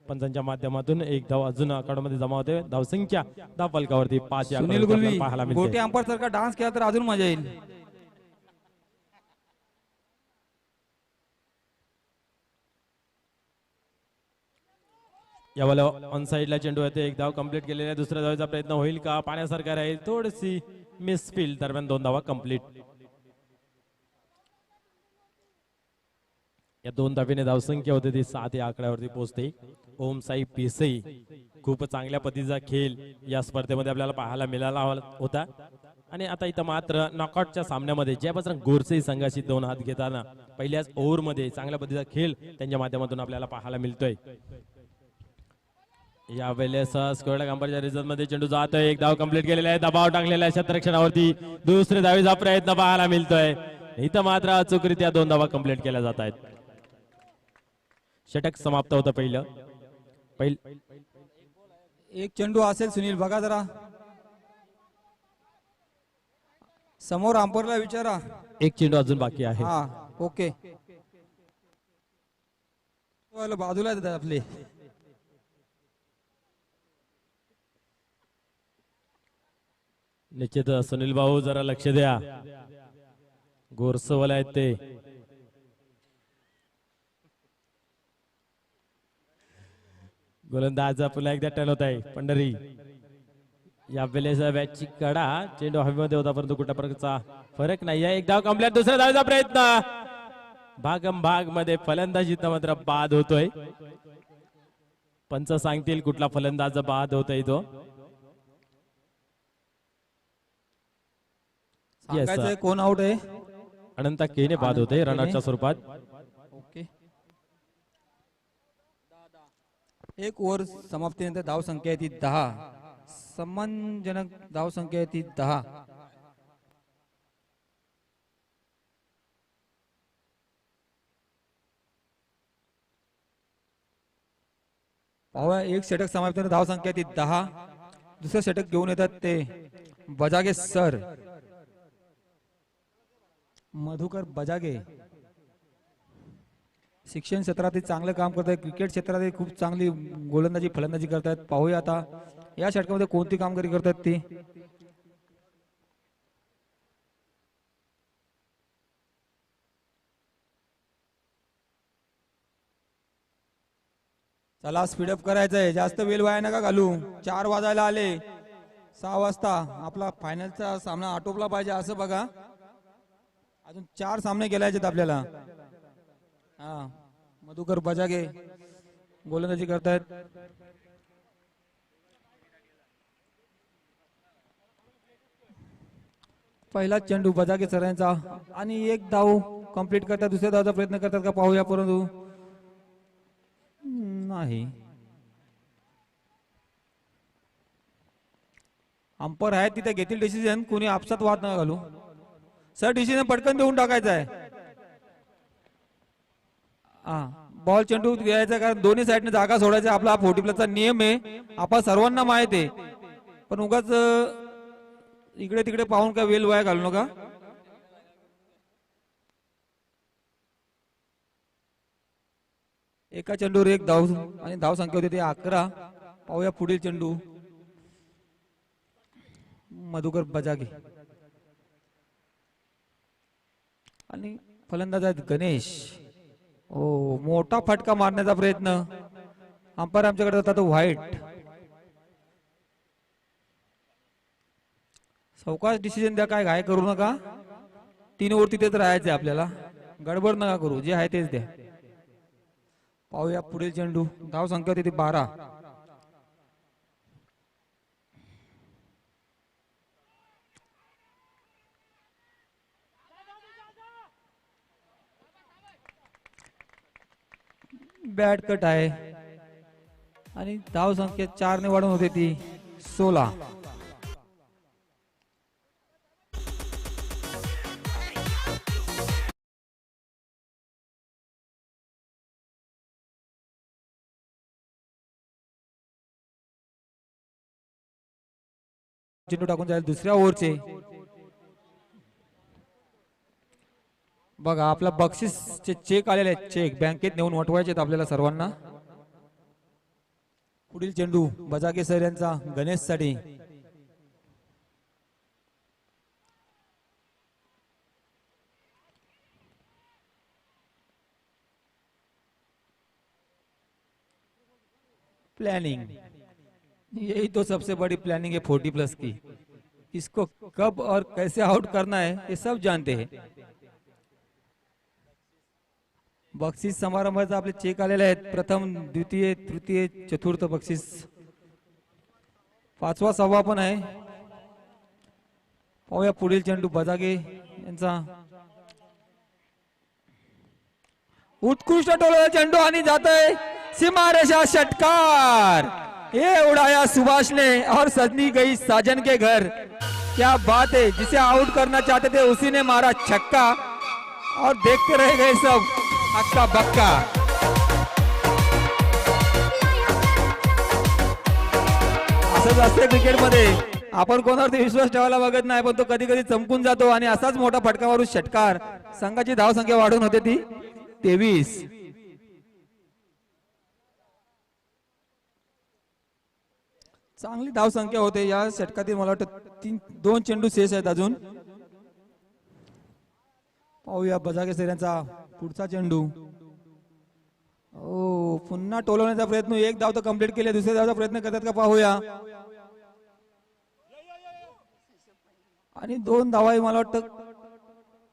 पंचांच्या माध्यमातून. एक धाव अजून आखाड्यामध्ये जमा होते. धावसंख्या धाव फलकावरती 5 या
सुनील
आकड्यावरती
गुलवी
आपल्याला पाहायला
गोटे
मिळते.
अंपायर सारखा डान्स केला तर अजून मजा येईल.
यावाला ऑन साइडला चेंडू येते. एक धाव कंप्लीट केलेला आहे. दुसऱ्या धावेचा प्रयत्न होईल का? पाण्यासारखा राहील. थोडीशी मिसफील्ड दरम्यान 2 धावा कंप्लीट. या 2 धावेने धावसंख्या होते ती 7 या आकड्यावरती पोहोचते. ओम साई पिसई खूप चांगल्या पद्धतीचा खेळ या स्पर्धेमध्ये आपल्याला पाहायला मिळाला होता. आणि आता इथं मात्र नॉकआउटच्या सामन्यामध्ये जयबजरंग गोरसई संघाशी 2 हात घेताना पहिल्याच ओव्हरमध्ये चांगल्या पद्धतीचा खेळ त्यांच्या माध्यमातून आपल्याला पाहायला मिळतोय. या वेळेस स्क्वेअर कांबरच्या रिझल्ट मध्ये चेंडू जातोय. एक धाव कंप्लीट केलेला आहे. दबाव टाकलेला आहे क्षेत्ररक्षणावरती. दुसऱ्या धावेचा प्रयत्न पाहायला मिळतोय. इथं मात्र अचूकरित्या 2 धावा कंप्लीट केल्या जात आहेत. षटक समाप्त होतं पहिलं.
एक चेंडू असेल सुनील बघा जरा समोर अंपायरला विचारा.
एक चेंडू अजून बाकी आहे.
हा ओके बाजूला आहेत आपले.
निश्चित सुनील भाऊ जरा लक्ष द्या. गोरसवाला आहेत ते. गोलंदाज पुन्हा एकदा टर्न होत आहे. पंढरी या वेळेस बॅटची कडा चेंडू हवेमध्ये होता परंतु कुठल्या प्रकारचा फरक नाहीये. एक धाव कंप्लीट. दुसऱ्या धावेचा प्रयत्न भागम भाग मध्ये फलंदाजीत मात्र बाद होतोय. पंच सांगतील कुठला फलंदाज बाद होतोय तो.
सांगायचंय कोण आउट आहे.
अनंत केने बाद होते रनआउटच्या स्वरूपात.
ओके एक ओव्हर समाप्तीनंतर धाव संख्या आहे ती 10. सम्मानजनक धाव संख्या आहे ती 10. पाहूया एक षटक समाप्तीनंतर धाव संख्या आहे ती 10. दुसरं षटक घेऊन येतात ते बजागे सर. मधुकर बजागे शिक्षण क्षेत्रात चांगलं काम करतात. क्रिकेट क्षेत्रात खूप चांगली गोलंदाजी फलंदाजी करतात. पाहूया आता या षटकामध्ये कोणती कामगिरी करतात ती. चला स्पीडअप करायचंय. जास्त वेळ वाया नका घालू. 4 वाजायला आले. 6 वाजता आपला फायनलचा सामना आटोपला पाहिजे असं बघा. अजून 4 सामने खेळायचे आपल्याला. हा मधुकर बजागे गोलंदाजी करतायत. पहिला चेंडू बजागे सरांचा आणि एक धाव कंप्लीट करतात. दुसऱ्या धावचा प्रयत्न करतात का पाहूया परंतु नाही. अंपायर आहेत तिथे घेतील डिसिजन. कोणी आपसात वाद न घालू. सर डिसिजन पटकन देऊन टाकायचा आहे. हा बॉल चेंडू घ्यायचा कारण दोन्ही साईडने जागा सोडायचा आपला 40 प्लसचा नियम आहे. आपण सर्वांना माहित आहे पण उगाच इकडे तिकडे पाहून काय वेळ वाया घालू नका. एका चेंडूवर एक धाव आणि धाव संख्या होती ती 11. पाहूया पुढील चेंडू. मधुकर बजागे आणि फलंदाज आहेत गणेश. ओ मोठा फटका मारण्याचा प्रयत्न. अंपायर आमच्याकडे होता तो व्हाईट. सावकाश डिसिजन द्या, काय घाय करू नका. 3 ओव्हर तिथेच राहायचे आपल्याला. गडबड नका करू, जे आहे तेच द्या. पाहूया पुढील चेंडू. धाव संख्या तिथे 12. बॅट कट आहे आणि धाव संख्या 4 ने वाढून होते ती 16. चेंडू टाकून जाईल दुसऱ्या ओव्हरचे. बघा आपला बक्षीसचे चेक आलेले आहेत. चेक बँकेत नेऊन वटवायचे आहेत आपल्याला सर्वांना. पुढील चेंडू बजागे सर यांचा गणेश साठी. प्लानिंग, यही तो सबसे बड़ी प्लानिंग है 40+ की. इसको कब और कैसे आउट करना है ये सब जानते हैं. बक्षीस समारंभाचे आपले चेक आलेले आहेत. प्रथम, द्वितीय, तृतीय, चतुर्थ बक्षीस. 5वा 6वा पण आहे. पाहूया पुढील चेंडू बजागे यांचा. उत्कृष्ट टोलला चेंडू आणि जातोय सीमारेषा. षटकार. ये उड़ाया सुभाष ने और सजनी गई साजन के घर. क्या बात है. जिसे आउट करना चाहते थे उसी ने मारा छक्का और देखते रह गए सब हक्का बक्का. असंच असते क्रिकेटमध्ये. आपण कोणावरती विश्वास ठेवायला बघत नाही, पण तो कधी कधी चमकून जातो आणि असाच मोठा फटका मारून षटकार. संघाची धाव संख्या वाढून होते ती 23. चांगली धाव संख्या होते या षटकातील. मला वाटतं 2 चेंडू शेष आहेत अजून. पाहूया बजागे सर यांचा पुढचा चेंडू. ओ पुन्हा टोलवण्याचा प्रयत्न. 1 धाव तर कंप्लीट केले, दुसऱ्या धावचा प्रयत्न करतात का पाहूया. आणि 2 धावाही मला वाटतं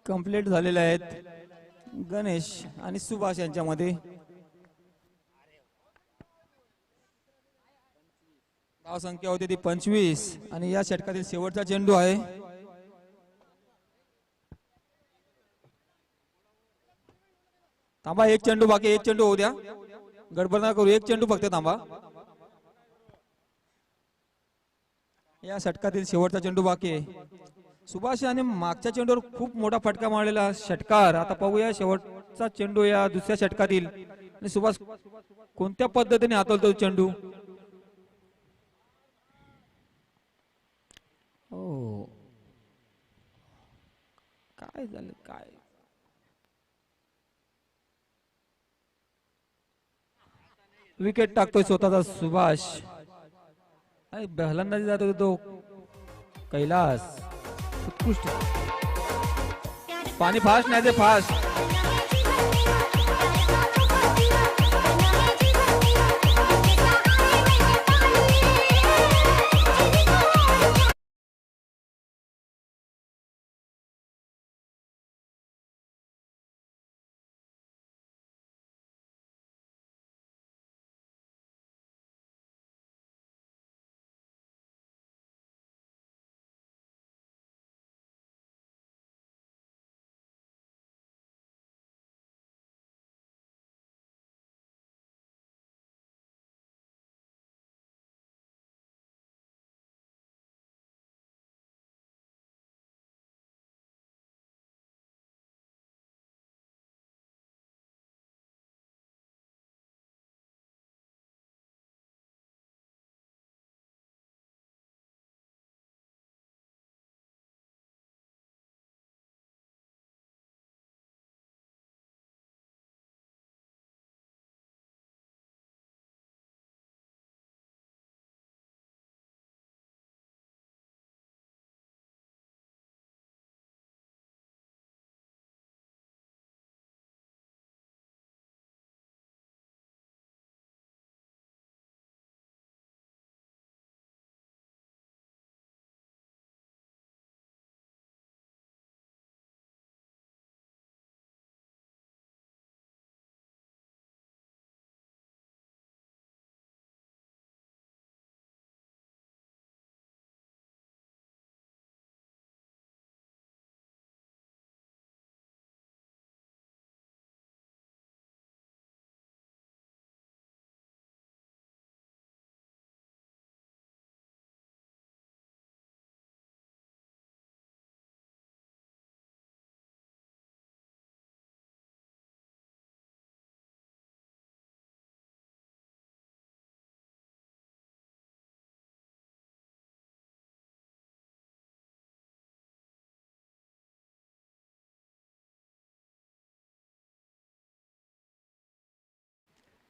कंप्लीट झालेल्या आहेत गणेश आणि सुभाष यांच्यामध्ये. धाव संख्या होती ती 25 आणि या षटकातील शेवटचा चेंडू आहे. थांबा, 1 चेंडू बाकी. 1 चेंडू होऊ द्या, गडबड नका करू. 1 चेंडू फक्त थांबा. या षटकातील शेवटचा चेंडू बाकी आहे. सुभाष याने मागच्या चेंडूवर खूप मोठा फटका मारलेला षटकार. आता पाहूया शेवटचा चेंडू या दुसऱ्या षटकातील. आणि सुभाष कोणत्या पद्धतीने हातवतो चेंडू. हो काय झालं काय. विकेट टाकतोय स्वतःचा सुभाष. फलंदाजी जातो तो कैलास. उत्कृष्ट. पाणी फास्ट नाही ते फास्ट.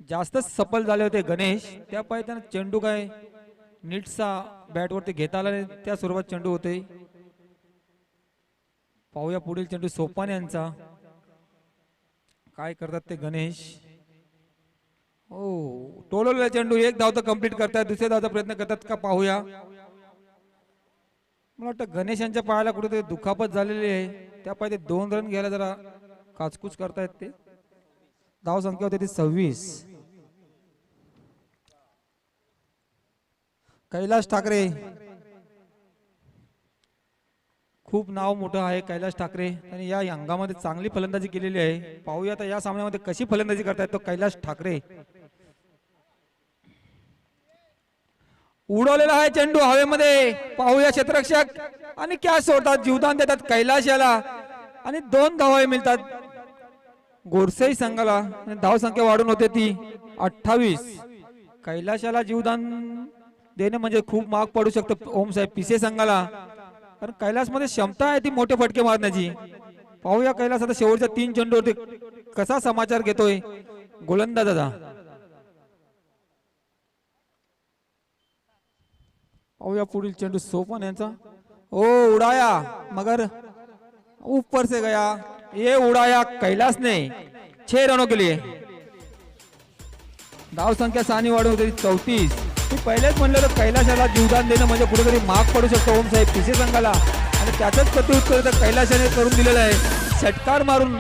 जास्तच सफल झाले होते गणेश, त्यापायी त्यांना चेंडू काय नीटसा बॅटवरती घेता आला नाही, त्या स्वरूपात चेंडू होते. पाहूया पुढील चेंडू सोपान यांचा, काय करतात ते गणेश. हो, टोलवलेला चेंडू, एक धाव तर कंप्लीट करतात, दुसऱ्या धावचा प्रयत्न करतात का पाहूया. मला वाटतं गणेश यांच्या पायाला कुठेतरी दुखापत झालेली आहे, त्यापायी ते 2 रन घ्यायला जरा काचकूच करतायत ते. धाव संख्या होती ती 26. कैलास ठाकरे, खूप नाव मोठं आहे कैलास ठाकरे, आणि या अंगामध्ये चांगली फलंदाजी केलेली आहे. पाहूया आता या सामन्यामध्ये कशी फलंदाजी करतायत तो कैलास ठाकरे. उडवलेला आहे चेंडू हवेमध्ये, पाहूया क्षेत्ररक्षक, आणि कॅच सोडतात, जीवदान देतात कैलास याला, आणि 2 धावा मिळतात गोरसेई संघाला. धाव संख्या वाढून होते ती 28. कैलास याला जीवदान देणे म्हणजे खूप महाग पडू शकतं ओम साहेब पिसे संघाला, कारण कैलास मध्ये क्षमता आहे ती मोठे फटके मारण्याची. पाहूया कैलास आता शेवटच्या 3 चेंडूवरती कसा समाचार घेतोय गोलंदाजाचा. पाहूया पुढील चेंडू सोपान यांचा. ओ उड़ाया, मगर ऊपर से गया, ये उड़ाया कैलास ने 6 रनों के लिए. धाव संख्या सानी वाढून होती 34. मी पहिलेच म्हणलं होतं कैलास याला जीवदान देणं म्हणजे कुठेतरी महाग पडू शकतो ओम साहेब पिसे संघाला, आणि त्याचंच प्रत्युत्तर कैलासाने करून दिलेलं आहे. षटकार मारून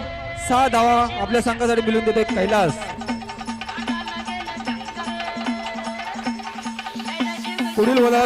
6 धावा आपल्या संघासाठी मिळवून देतोय कैलास. पुढील बोला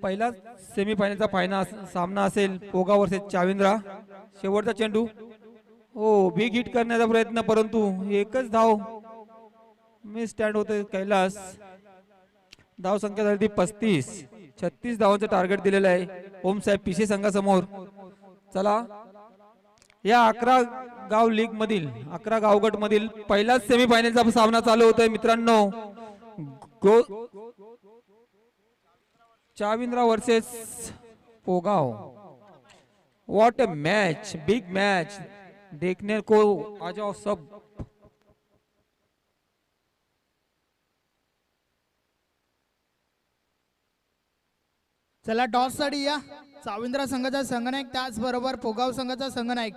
पहिला सेमीफायनलचा सामना असेल पोगा वर्सेस चाविंद्रा. शेवटचा चेंडू, हो बिग हिट करण्याचा प्रयत्न, परंतु एकच धाव मी स्टँड होते कैलास. धाव संख्या झाली ती 35. 36 धावांचं टार्गेट दिलेलं आहे ओम साहेब पिशे संघासमोर. चला, या 11 गाव लीग मधील 11 गावगट मधील पहिलाच सेमीफायनलचा सामना चालू होतोय मित्रांनो. Chavindra versus Pogaon. What a match, big match देखने को आ जाओ सब.
चला टॉस साठी या. चाविंद्रा संघाचा संघनायक, त्याचबरोबर पोगाव संघाचा संघनायक.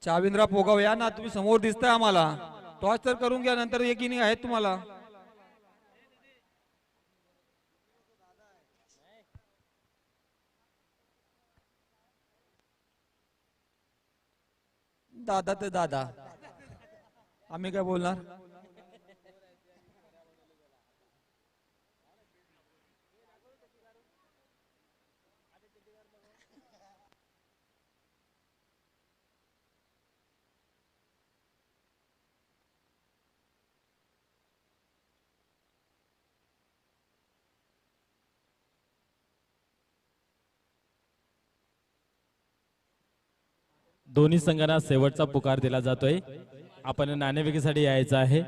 चाविंद्रा पोगाव या ना, तुम्ही समोर दिसताय आम्हाला. टॉस तर करून घ्या, नंतर एक इनिंग आहेत तुम्हाला. दादा ते दादा, आम्ही काय बोलणार.
दोन्ही संघांना शेवटचा पुकार दिला जातोय. आपण नाणेफेकीसाठी यायचं आहे.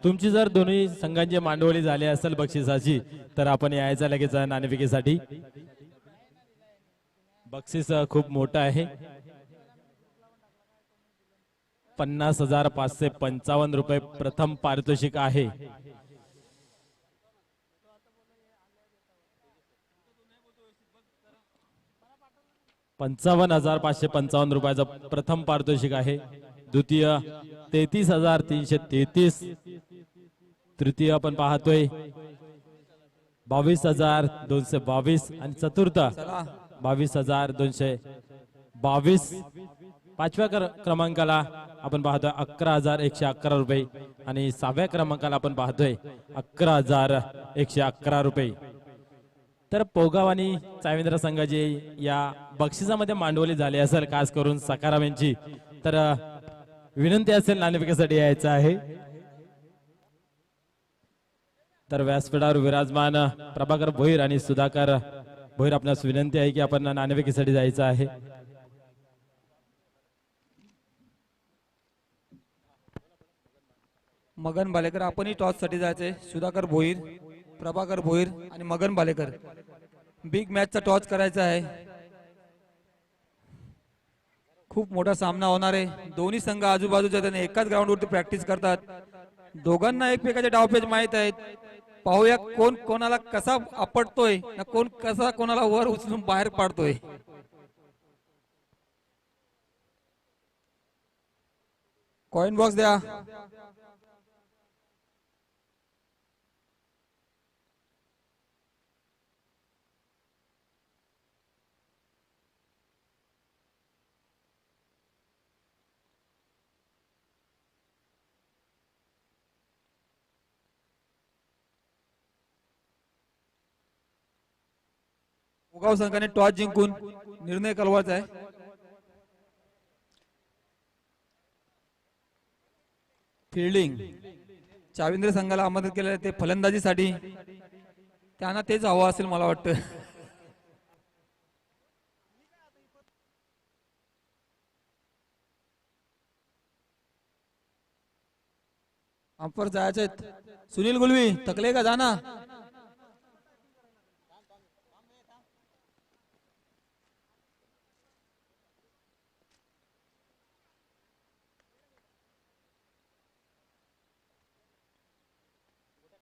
तुमची जर दोन्ही संघांची मांडवळी झाली असेल बक्षिसाची, तर आपण यायचं लगेच नाणेफेकीसाठी. बक्षीस खूप मोठं आहे. 50,555 रुपये प्रथम पारितोषिक आहे. 55,555 रुपयाचं प्रथम पारितोषिक आहे. द्वितीय 33,333. तृतीय आपण पाहतोय 22,222 आणि चतुर्थ
चला
22,222. पाचव्या क्रमांकाला आपण पाहतोय 11,111 रुपये आणि 6व्या क्रमांकाला आपण पाहतोय 11,111 रुपये. तर पोगाव आणि चाविंद्र संघाची या बक्षिसामध्ये मांडवली झाली असेल, खास करून सकाराम यांची, तर विनंती असेल नाणेफेकीसाठी यायचं आहे. तर व्यासपीठावर विराजमान प्रभाकर भोईर आणि सुधाकर भोईर, आपणास विनंती आहे की आपण नाणेफेकीसाठी जायचं आहे.
मगन बालेकर आपणही टॉस साठी जायचंय. सुधाकर भोईर, प्रभाकर भोईर आणि मगन बालेकर बिग मॅचचा टॉस करायचा आहे. खूप मोठा सामना होणार आहे. दोन्ही संघ आजूबाजूच्या त्याने एकाच ग्राउंडवरती प्रॅक्टिस करतात. दोघांना एकमेकाचे डावपेच माहित आहेत. पाहूया कोण कोणाला कसा आपटतोय ना कोण कसा कोणाला वर उचलून बाहेर पाडतोय. कॉइन बॉक्स द्या. मुगाव संघाने टॉस जिंकून निर्णय कळवायचा आहे. फिल्डिंग चाविंद्र संघाला आमंत्रित केलेलं आहे ते फलंदाजीसाठी. त्यांना तेच हवं असेल मला वाटतं. अंपर जायचे. सुनील गुलवी थकले का जाना.